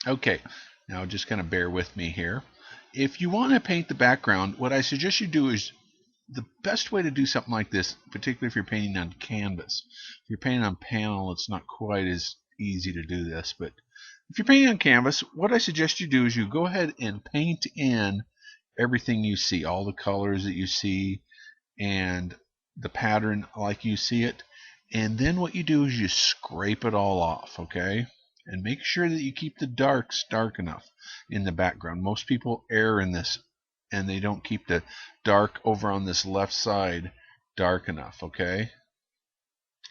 Okay, now just kind of bear with me here. If you want to paint the background, what I suggest you do is the best way to do something like this, particularly if you're painting on canvas. If you're painting on panel, it's not quite as easy to do this, but if you're painting on canvas, what I suggest you do is you go ahead and paint in everything you see, all the colors that you see, and the pattern like you see it. And then what you do is you scrape it all off, okay? And make sure that you keep the darks dark enough in the background. Most people err in this and they don't keep the dark over on this left side dark enough, okay?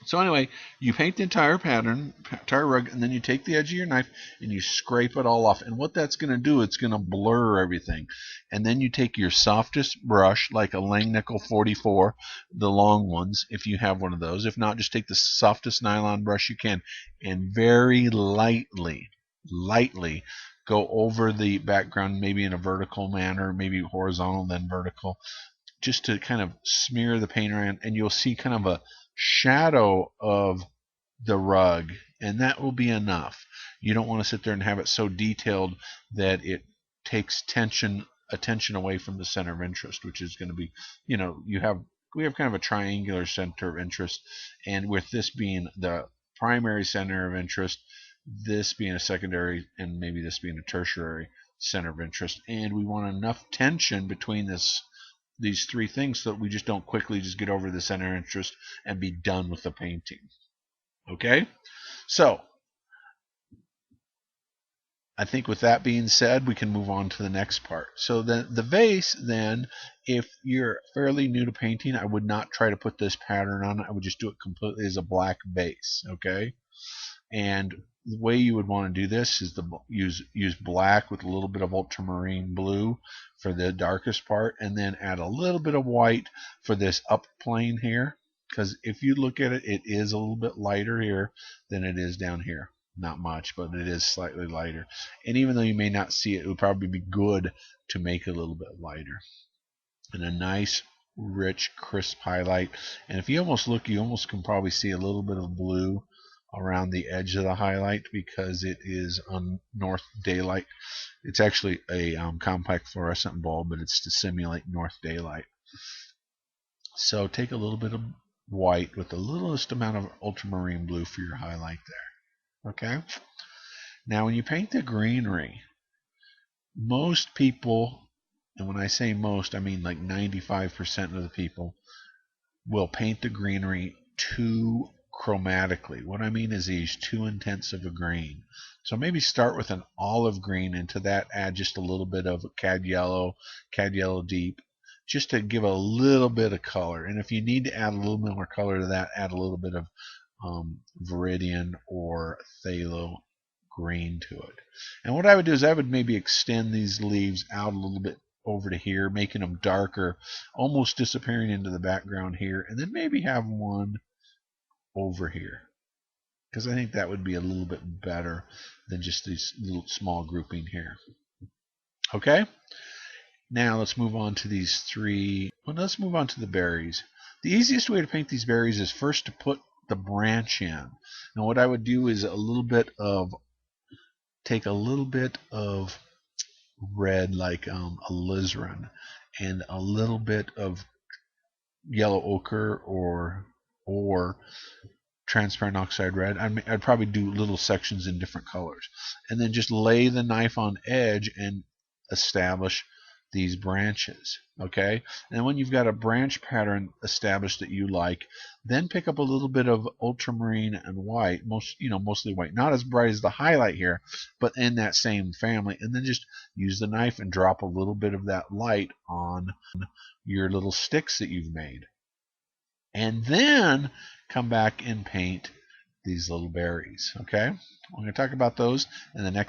So anyway, you paint the entire pattern, entire rug, and then you take the edge of your knife and you scrape it all off. And what that's going to do, it's going to blur everything. And then you take your softest brush, like a Langnickel 44, the long ones, if you have one of those. If not, just take the softest nylon brush you can and very lightly go over the background, maybe in a vertical manner, maybe horizontal, then vertical, just to kind of smear the paint around, and you'll see kind of a shadow of the rug, and that will be enough. You don't want to sit there and have it so detailed that it takes attention away from the center of interest, which is going to be, we have kind of a triangular center of interest, and with this being the primary center of interest, this being a secondary, and maybe this being a tertiary center of interest, and we want enough tension between these three things so that we just don't quickly just get over the center of interest and be done with the painting. Okay? So, I think with that being said, we can move on to the next part. So the vase, then, if you're fairly new to painting, I would not try to put this pattern on. I would just do it completely as a black base, okay? And the way you would want to do this is use black with a little bit of ultramarine blue for the darkest part, and then add a little bit of white for this up plane here, because if you look at it, it is a little bit lighter here than it is down here. Not much, but it is slightly lighter. And even though you may not see it, it would probably be good to make it a little bit lighter. And a nice, rich, crisp highlight. And if you almost look, you almost can probably see a little bit of blue around the edge of the highlight because it is on north daylight. It's actually a compact fluorescent bulb, but it's to simulate north daylight. So take a little bit of white with the littlest amount of ultramarine blue for your highlight there. Okay? Now when you paint the greenery, most people, and when I say most, I mean like 95% of the people, will paint the greenery too chromatically. What I mean is they use too intense of a green. So maybe start with an olive green, and to that add just a little bit of cad yellow deep, just to give a little bit of color. And if you need to add a little bit more color to that, add a little bit of Viridian or Phthalo green to it. And what I would do is I would maybe extend these leaves out a little bit over to here, making them darker, almost disappearing into the background here, and then maybe have one over here, because I think that would be a little bit better than just this little small grouping here. Okay, now let's move on to these three. Well, let's move on to the berries. The easiest way to paint these berries is first to put the branch in. Now what I would do is take a little bit of red, like alizarin, and a little bit of yellow ochre or transparent oxide red. I'd probably do little sections in different colors, and then just lay the knife on edge and establish these branches. Okay, and when you've got a branch pattern established that you like, then pick up a little bit of ultramarine and white, mostly white, not as bright as the highlight here, but in that same family, and then just use the knife and drop a little bit of that light on your little sticks that you've made, and then come back and paint these little berries. Okay, we're going to talk about those in the next